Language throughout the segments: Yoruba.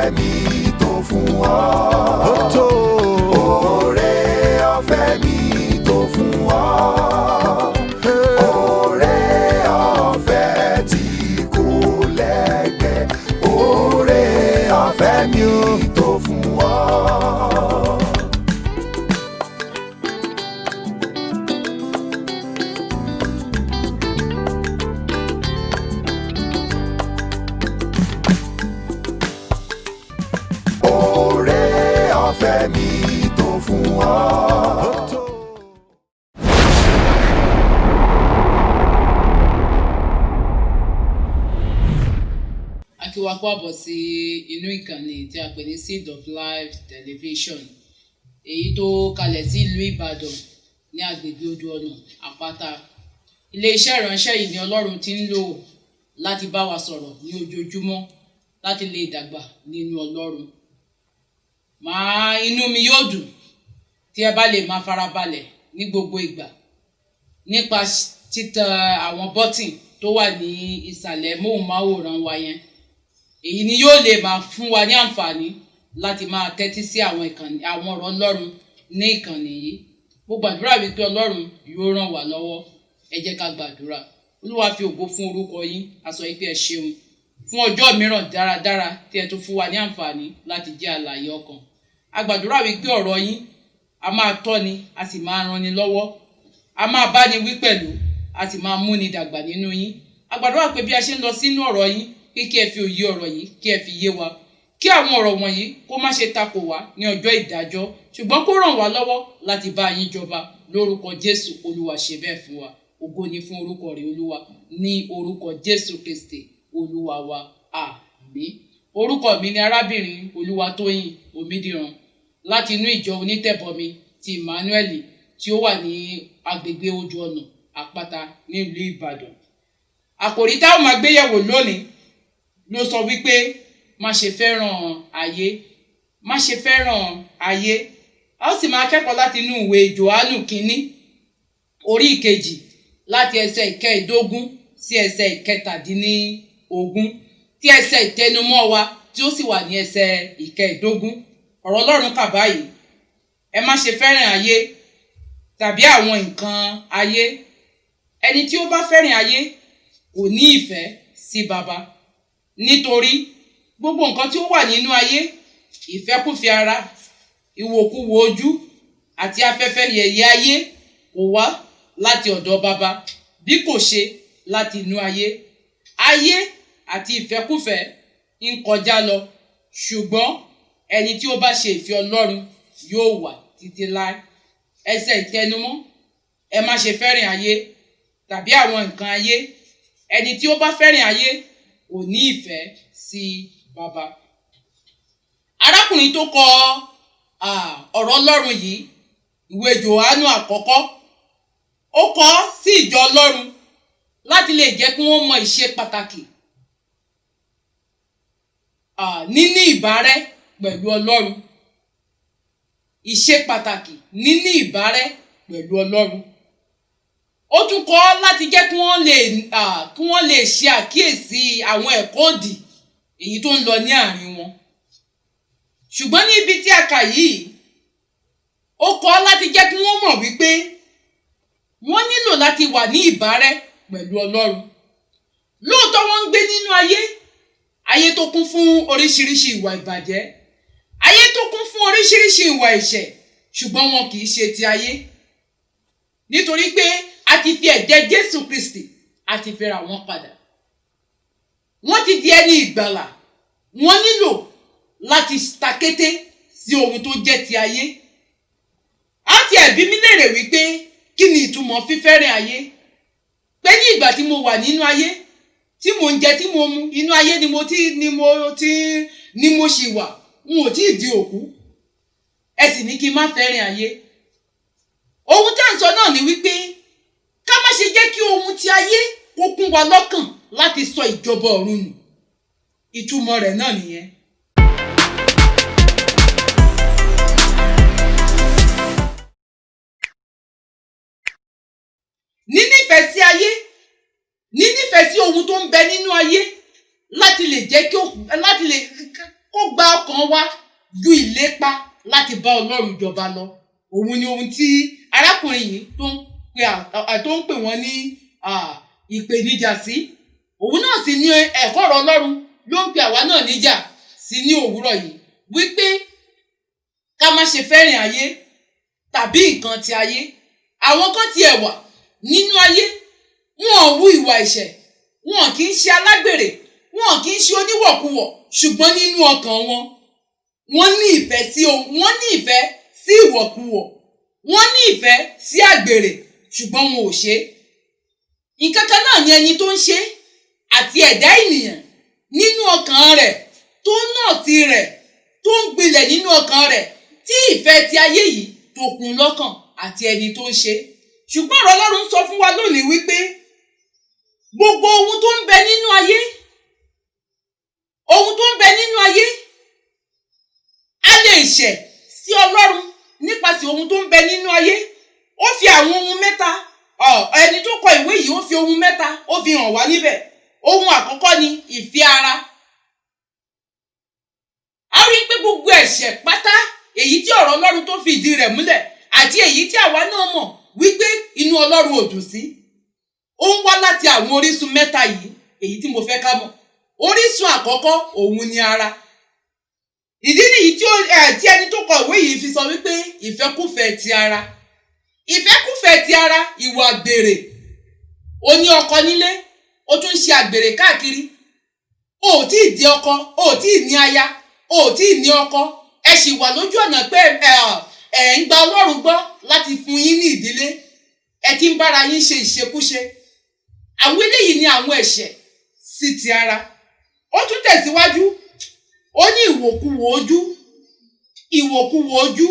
ọ̀fẹ́ mi tó fún ọ. Ó tó. Oore ọ̀fẹ́ mi tó fún ọ. Oore ọ̀fẹ́ tí kò lẹ́gbẹ́. Oore ọ̀fẹ́ mi tó fún ọ. Oore ọ̀fẹ́ mi tó fún ọ. A kí wa káàbọ̀ sí inú ìkànnì tí a pè ní Seed of Life Television, èyí tó kalẹ̀ sí ìlú Ìbàdàn ní agbègbè Odò Ọ̀nà Àpáta. Ilé-iṣẹ́ ìránṣẹ́ yìí ni Ọlọ́run ti ń lò láti bá wa sọ̀rọ̀ ní ojoojúmọ́ láti lè dàgbà nínú Ọlọ́run. Inú mi yóò dùn tí ẹ bá lè máa farabalẹ̀ ní gbogbo ìgbà nípa títẹ àwọn bọ́tìn tó wà ní ìsàlẹ̀ móhùnmáwòrán wa yẹn. Èyí ni yóò lè máa fún wa ní àǹfààní láti máa tẹ́tí sí àwọn ọ̀rọ̀ Ọlọ́run ní ìkànnì yìí. Mo gbàdúrà wípé Ọlọ́run yóò ràn wá lọ́wọ́. Ẹ jẹ́ ká gbàdúrà. Olúwa fi ògo fún orúkọ yín. A sọ wípé ẹ ṣeun fún ọjọ́ mìíràn dáradára tí ẹ tún fún wa ní àǹfààní láti jẹ́ alààyè ọkàn. A gbàdúrà wípé ọ̀rọ̀ yín a máa tọ́ni, a sì máa ranni lọ́wọ́. A máa báni wí pẹ̀lú, a sì máa múni dàgbà nínú yín. A gbàdúrà pé bí a ṣe ń lọ sínú ọ̀rọ̀ yín, kí ẹ fi òye ọ̀rọ̀ yìí kí ẹ fi yé wa. Kí àwọn ọ̀rọ̀ wọ̀nyí kó má ṣe takò wá ní ọjọ́ ìdájọ́, ṣùgbọ́n kó ràn wá lọ́wọ́ láti bá yín jọba lórúkọ Jésù. Olúwa ṣe bẹ́ẹ̀ fún wa. Ògo ni fún orúkọ rẹ̀ Olúwa, ní orúkọ Jésù Kristi Olúwa wa. Àmín. Orúkọ mi ni arábìnrin Olúwatóyìn Omídìran láti inú ìjọ onítẹ̀bọmi ti Emmanuel tí ó wà ní agbègbè Odò Ọ̀nà Àpáta nílùú Ìbàdàn. Àkòrí táwọn máa gbéyẹ̀wò lónìí ló sọ wípé má ṣe fẹ́ràn ayé, má ṣe fẹ́ràn ayé. A ó sì máa kẹ́kọ̀ọ́ láti inú ìwé Jòhánù kínní orí ìkejì láti ẹsẹ̀ ìkẹẹ̀dógún sí ẹsẹ̀ ìkẹtàdínlógún, tí ẹsẹ̀ ìtẹnumọ́ wa tí ó sì wà ní ẹsẹ̀ ìkẹẹ̀dógún. Ọ̀rọ̀ Ọlọ́run kà báyìí: ẹ má ṣe fẹ́ràn ayé tàbí àwọn nǹkan ayé. Ẹni tí ó bá fẹ́ràn ayé kò ní ìfẹ́ sí Baba. Nítorí gbogbo nǹkan tí ó wà nínú ayé, ìfẹ́kúfẹ̀ẹ́ ara, ìwòkuwò ojú àti afẹ́fẹ́ yẹ̀yẹ́ ayé kò wá láti ọ̀dọ̀ Baba, bí kò ṣe láti inú ayé. Ayé àti ìfẹ́kúfẹ̀ẹ́ ń kọjá lọ, ṣùgbọ́n ẹni tí ó bá ṣe ìfẹ́ Ọlọ́run yóò wà títí láé. Ẹsẹ̀ ìtẹnumọ́: ẹ má ṣe fẹ́ràn ayé tàbí àwọn nǹkan ayé. Ẹni tí ó bá fẹ́ràn ayé kò ní ìfẹ́ sí Baba. Arákùnrin tó kọ ọ̀rọ̀ Ọlọ́run yìí, ìwé Jòhánù àkọ́kọ́, ó kọ sí ìjọ Ọlọ́run láti lè jẹ́ kí wọ́n mọ ìṣe pàtàkì níní ìbárẹ́ pẹ̀lú Ọlọ́run. Ìṣe pàtàkì níní ìbárẹ́ pẹ̀lú Ọlọ́run. Ó tún kọ láti jẹ́ kí wọ́n lè ṣe àkíyèsí àwọn ẹ̀kọ́ òdì èyí tó ń lọ ní àárín wọn. Ṣùgbọ́n ní ibi tí a kà yìí, ó kọ láti jẹ́ kí wọ́n mọ̀ wípé wọ́n nílò láti wà ní ìbárẹ́ pẹ̀lú Ọlọ́run. Lóòótọ́ wọ́n ń gbé nínú ayé tó kún fún oríṣiríṣi ìwà ìbàjẹ́, ayé tó kún fún oríṣiríṣi ìwà ẹ̀ṣẹ̀, ṣùgbọ́n wọn kì í ṣe ti ayé. Nítorí pé a ti fi ẹ̀jẹ̀ Jésù Kristi a ti fi rà wọ́n padà. Wọ́n ti di ẹni ìgbàlà. Wọ́n nílò láti takété sí ohun tó jẹ́ ti ayé. Á ti ẹ̀bi mí léèrè wípé kí ni ìtumọ̀ fífẹ́ràn ayé? Pé ní ìgbà tí mo wà nínú ayé, tí mo ń jẹ, tí mo mu, inú ayé ni mo ṣì wà, n ò tí ì di òkú. Ẹ sì ní kí n má fẹ́ràn ayé. Ohun tí à ń sọ náà ni wípé ká má ṣe jẹ́ kí ohun ti ayé kó kún wa lọ́kàn láti sọ ìjọba ọ̀run nù. Ìtumọ̀ rẹ̀ náà nìyẹn. Nínífẹ̀ẹ́ sí ayé, nínífẹ̀ẹ́ sí ohun tó ń bẹ nínú ayé láti lè jẹ́ kó gba kan wá ju ìlépa láti bá Ọlọ́run jọba lọ. Òun ni ohun tí arákùnrin yìí tó ń pè wọ́n ní ìpèníjà sí. Òun náà sì ní ẹ̀kọ́ ọ̀rọ̀ Ọlọ́run ló ń pe àwa náà níjà sí ní òwúrọ̀ yìí wípé ká má ṣe fẹ́ràn ayé tàbí nǹkan ti ayé. Àwọn kan ti ẹ̀wà nínú ayé, wọn ò hu ìwà ẹ̀ṣẹ̀, wọn kì í ṣe alágbèrè, wọn kì í ṣe oníwọ̀kuwọ̀, ṣùgbọ́n nínú ọkàn wọn, wọ́n ní ìfẹ́ sí ìwọ̀kuwọ̀, wọ́n ní ìfẹ́ sí àgbèrè, ṣùgbọ́n wọn ò ṣe. Nǹkan kan náà ni ẹni tó ń ṣe àti ẹ̀dá ènìyàn nínú ọkàn rẹ̀ tó náà ti rẹ̀ tó ń gbilẹ̀ nínú ọkàn rẹ̀ tí ìfẹ́ ti ayé yìí tó kún lọ́kàn àti ẹni tó ń ṣe. Ṣùgbọ́n ọ̀rọ̀ Ọlọ́run sọ fún wa lónìí wípé gbogbo ohun tó ń bẹ nínú ayé, a lè ṣẹ̀ sí Ọlọ́run nípasẹ̀ ohun tó ń bẹ nínú ayé. Ó fi àwọn ohun mẹ́ta, ẹni tó kọ ìwé yìí ó fi ohun mẹ́ta ó fi hàn wá níbẹ̀. Ohun àkọ́kọ́ ni ìfẹ́ ara. A rí pé gbogbo ẹ̀ṣẹ̀ pátá èyí tí ọ̀rọ̀ Ọlọ́run tó fi ìdí rẹ̀ múlẹ̀ àti èyí tí àwa náà mọ̀ wípé inú Ọlọ́run ò dùn sí, ó ń wá láti àwọn orísun mẹ́ta yìí, èyí tí mo fẹ́ ká mọ̀. Orísun àkọ́kọ́ òun ni ara. Ìdí nìyí tí ẹni tó kọ ìwé yìí fi sọ wípé ìfẹ́kúfẹ̀ẹ́ ti ara. Ìfẹ́kúfẹ̀ẹ́ ti ara, ìwà àgbèrè. O ní ọkọ nílé, o tún ṣe àgbèrè káàkiri. O ò tí ì di ọkọ, o ò tí ì ní aya, o ò tí ì ní ọkọ. Ẹ sì wà lójú ọ̀nà pé ẹ̀ ń gba Ọlọ́run gbọ́ láti fún yín ní ìdílé. Ẹ ti ń bára yín ṣe ìṣekúṣe. Àwọn eléyìí ni àwọn ẹ̀ṣẹ̀ sí ti ara. Ó tún tẹ̀síwájú, ó ní ìwòkuwò ojú. Ìwòkuwò ojú.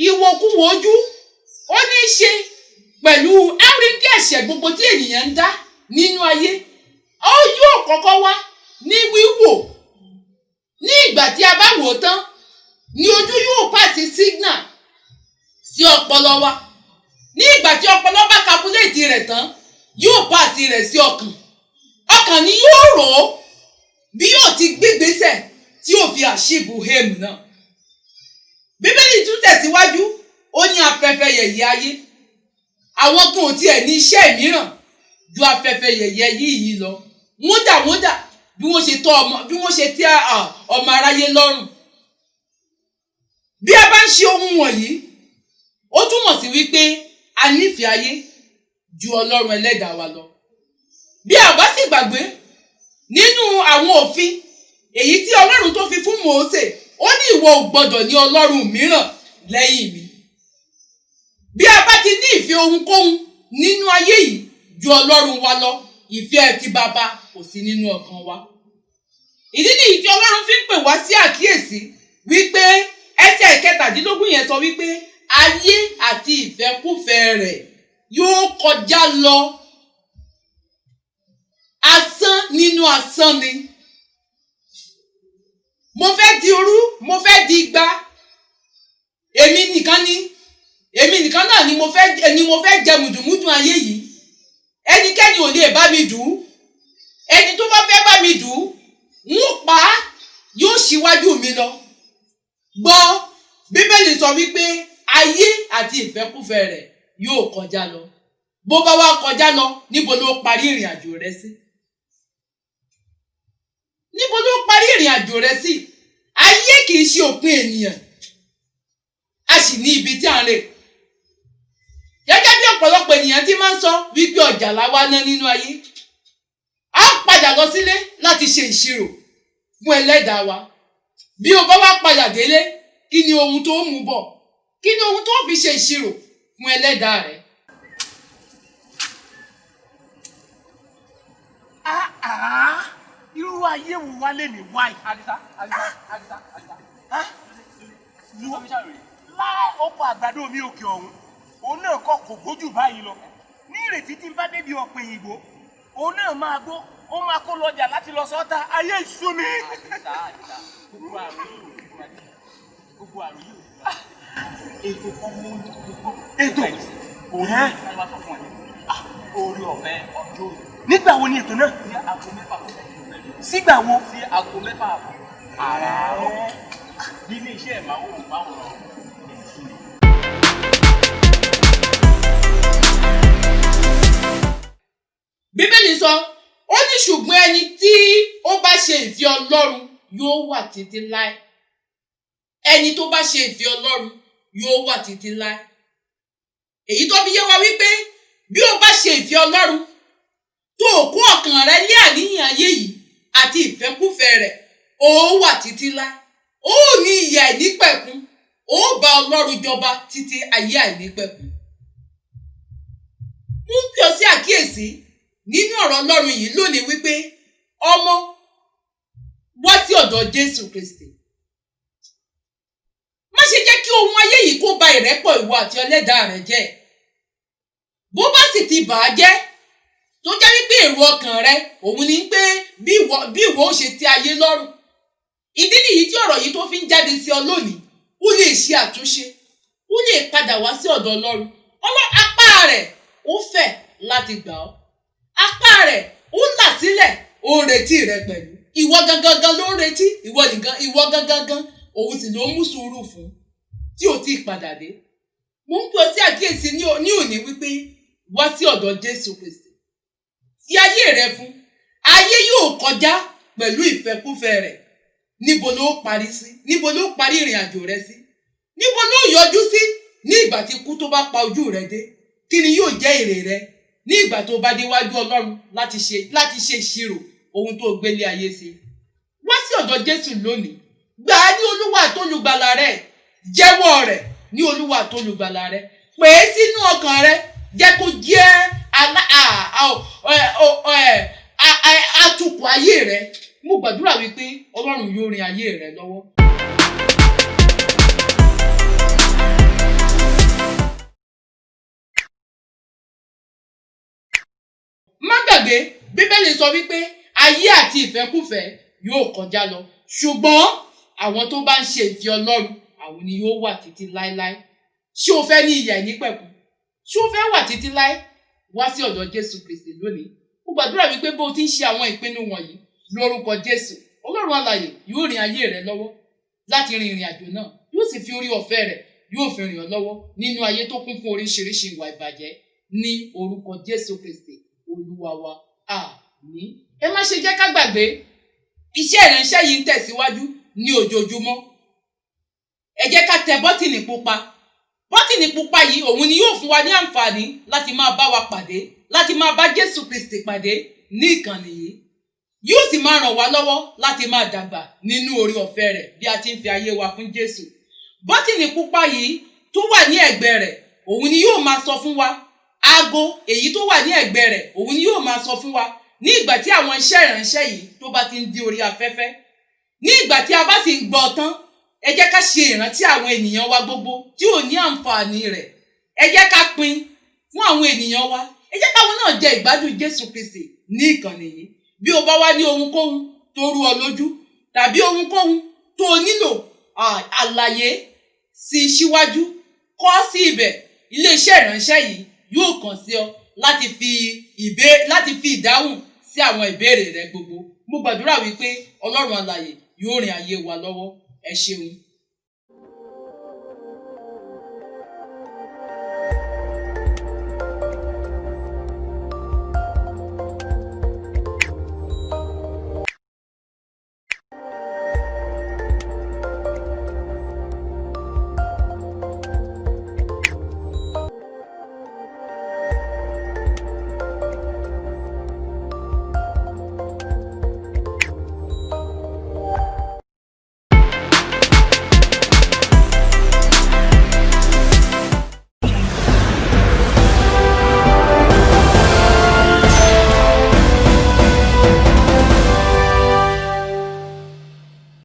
Ìwòkuwò ojú ó ní í ṣe pẹ̀lú áwíńkì ẹ̀ṣẹ̀ gbogbo tí ènìyàn ń dá nínú ayé. Ó yóò kọ́kọ́ wá ní wíwò. Ní ìgbà tí a bá wò ó tán ni ojú yóò pàṣẹ signal sí ọpọlọ wa. Ní ìgbà tí ọpọlọ bá kakuléètì rẹ̀ tán yóò pàṣẹ rẹ̀ sí ọkàn. Ọkàn ni yóò rò ó bí yóò ti gbégbésẹ̀ tí yóò fi àṣìbù hèmù náà. Bíbélì tún tẹ̀síwájú, ó ní afẹ́fẹ́ yẹ̀yẹ́ ayé. Àwọn kan ò tiẹ̀ ní iṣẹ́ mìíràn ju afẹ́fẹ́ yẹ̀yẹ́ yìí lọ. Wọ́n dà bí wọ́n ṣe tẹ́ ọmọ aráyé lọ́rùn. Bí a bá ń ṣe ohun wọ̀nyí, ó túmọ̀ sí wípé a nífẹ̀ẹ́ ayé ju Ọlọ́run ẹlẹ́dàá wa lọ. Bí a bá sì gbàgbé nínú àwọn òfin èyí tí Ọlọ́run tó fi fún Mósè, ó ní ìwọ ò gbọdọ̀ ní Ọlọ́run mìíràn lẹ́yìn mi. Bí a bá ti ní ìfẹ́ ohunkóhun nínú ayé yìí ju Ọlọ́run wa lọ, ìfẹ́ ti bàbá kò sí nínú ọkàn wa. Ìdí nìyí tí Ọlọ́run fi ń pè wá sí àkíyèsí wípé ẹsẹ̀ 17 yẹn sọ wípé ayé àti ìfẹ́kúfẹ̀ẹ́ rẹ̀ yóò kọjá lọ. Asán nínú asán ni. Mo fẹ́ di òru, mo fẹ́ di igba. Èmi nìkan náà ni mo fẹ́ jẹ mùdùmúdù ayé yìí. Ẹnikẹ́ni ò lè bá mi dù ú. Ẹni tó bá fẹ́ bá mi dù ú, ń pa á, yóò ṣíwájú mi lọ. Gbọ́, Bíbélì sọ wípé ayé àti ìfẹ́kúfẹ̀ẹ́ rẹ̀ yóò kọjá lọ. Bó bá wá kọjá lọ, níbo ló parí ìrìn àjò rẹ sí? Níbo ló parí ìrìn àjò rẹ sí? Ayé kì í ṣe òpin ènìyàn. A sì ní ibi tí à ń rè. Gẹ́gẹ́ bí ọ̀pọ̀lọpọ̀ ènìyàn ti máa ń sọ wípé ọjà làwa ná nínú ayé. A padà lọ sílé láti ṣe ìṣirò fún ẹlẹ́dàá wa. Bí o bá wá padà délé, kí ni ohun tó mú bọ̀? Kí ni ohun tó fi ṣe ìṣirò fún ẹlẹ́dàá rẹ? Irú ayé wo wá lè ní wáyé? Àdìsá. Láì oko àgbàdo mi òkè ọ̀hún, òun náà kọ́ kò gbójú báyìí lọ. Ní ìrètí tí n bá débi ọ̀pẹ ìgbò, òun náà máa gbó, ó máa kó lọ́jà láti lọ sọ́ta, ayé ìṣú mi. Àdìsá, gbogbo àrùn yìí. Ètò kan mú ètò òun ní ìfẹ́ sọ fún ẹ. Orí ọ̀fẹ́ ọjọ́ òní. Nígbà wo ni ètò náà? Ní aago 6 sígbà wo? Sí aago 6 àbọ̀. àràárọ̀ bí ilé iṣẹ́ ìmáwòrán. Bíbélì sọ ó ní ṣùgbọ́n ẹni tí ó bá ṣe ìfẹ́ Ọlọ́run yóò wà títí láé. Ẹni tó bá ṣe ìfẹ́ Ọlọ́run yóò wà títí láé. Èyí tó fi yé wa wípé bí o bá ṣe ìfẹ́ Ọlọ́run tó kó ọkàn rẹ lé àníyàn ayé yìí àti ìfẹ́kúfẹ̀ẹ́ rẹ̀, ó wà títí láé. Ó ní ìyè àìnípẹ̀kun, ó bá Ọlọ́run jọba títí ayé àìnípẹ̀kun. Mú kí o sí àkíyèsí nínú ọ̀rọ̀ Ọlọ́run yìí lónìí wípé ọmọ wá sí ọ̀dọ̀ Jésù Kristi. Má ṣe jẹ́ kí ohun ayé yìí kó ba ìrẹ́pọ̀ ìwọ àti Ẹlẹ́dàá rẹ jẹ́. Bó bá sì ti bà á jẹ́ tó jẹ́ wípé èrò ọkàn rẹ òun ni pé bí ìwọ ó ṣe ti ayé lọ́rùn. Ìdí nìyí tí ọ̀rọ̀ yìí tó fi ń jáde sí ọ lónìí. Ó lè ṣe àtúnṣe, ó lè padà wá sí ọ̀dọ̀ Ọlọ́run. Apá rẹ̀ ó fẹ̀ láti gbà ọ́. Apá rẹ̀ ó là sílẹ̀, ó ń retí rẹ pẹ̀lú. Ìwọ gangan ló ń retí, ìwọ gangan òun sì ló ń mú sùúrù fún tí ò tí ì padà dé. Mo ń pè ọ́ sí àkíyèsí ní òní wípé wá sí ọ̀dọ̀ Jésù Kristi. Fi ayé rẹ fún. Ayé yóò kọjá pẹ̀lú ìfẹ́kúfẹ̀ẹ́ rẹ̀. Níbo ló parí sí? Níbo ló parí ìrìn àjò rẹ sí? Níbo ló yọjú sí ní ìgbà tí ikú tó bá pa ojú rẹ dé? Kí ni yóò jẹ́ èrè rẹ ní ìgbà tó bá déwájú Ọlọ́run láti ṣe ìṣirò ohun tó gbélé ayé sí? Wá sí ọ̀dọ̀ Jésù lónìí. Gbà á ní Olúwa àtolùgbàlà rẹ. Jẹ́wọ́ rẹ̀ ní Olúwa àtolùgbàlà rẹ. Pè é sínú ọkàn rẹ. Jẹ́ kó jẹ́ atukọ̀ ayé rẹ. Mo gbàdúrà wípé Ọlọ́run yóò rin ayé rẹ lọ́wọ́. Má gbàgbé, Bíbélì sọ wípé ayé àti ìfẹ́kúfẹ̀ẹ́ yóò kọjá lọ, ṣùgbọ́n àwọn tó bá ń ṣe ìfẹ́ Ọlọ́run àwọn ni yóò wà títí láéláé. Ṣé o fẹ́ ní ìyè àìnípẹ̀kun? Ṣé o fẹ́ wà títí láé? Wá sí ọ̀dọ̀ Jésù Kristi lónìí. Mo gbàdúrà wípé bó o ti ń ṣe àwọn ìpinnu wọ̀nyí lórúkọ Jésù, Ọlọ́run alààyè yóò rin ayé rẹ lọ́wọ́ láti rin ìrìn àjò náà. Yóò sì fi orí ọ̀fẹ́ rẹ̀ yóò fi rìn ọ́ lọ́wọ́ nínú ayé tó kún fún oríṣiríṣi ìwà ìbàjẹ́ ní orúkọ Jésù Kristi Olúwa wa. Àmín. Ẹ má ṣe jẹ́ ká gbàgbé iṣẹ́ ìránṣẹ́ yìí ń tẹ̀síwájú ní ojoojúmọ́. Ẹ jẹ́ ká tẹ bọ́tìnì pupa. Bọ́tìnì pupa yìí òun ni yóò fún wa ní àǹfààní láti máa bá wa pàdé, láti máa bá Jésù Kristi pàdé ní ìkànnì yìí. Yóò sì máa ràn wá lọ́wọ́ láti máa dàgbà nínú orí ọ̀fẹ́ rẹ̀ bí a ti ń fi ayé wa fún Jésù. Bọ́tìnì pupa yìí tó wà ní ẹ̀gbẹ́ rẹ̀ òun ni yóò máa sọ fún wa. Aago èyí tó wà ní ẹ̀gbẹ́ rẹ̀ òun ni yóò máa sọ fún wa ní ìgbà tí àwọn iṣẹ́ ìránṣẹ́ yìí tó bá ti ń di orí afẹ́fẹ́. Ní ìgbà tí a bá sì ń gbọ́ tán, ẹ jẹ́ ká ṣe ìrántí àwọn ènìyàn wa gbogbo tí ò ní àǹfààní rẹ̀. Ẹ jẹ́ ká pín fún àwọn ènìyàn wa. Ẹ jẹ́ káwọn náà jẹ ìgbádùn Jésù Kristi ní ìkànnì yìí. Bí o bá wá ní ohunkóhun tó rú ọ lójú tàbí ohunkóhun tó nílò àlàyé sí síwájú, kọ sí ibẹ̀. Ilé-iṣẹ́ ìránṣẹ́ yìí yóò kàn sí ọ láti fi ìdáhùn sí àwọn ìbéèrè rẹ gbogbo. Mo gbàdúrà wípé Ọlọ́run alààyè yóò rin ayé wa lọ́wọ́. Ẹ ṣeun.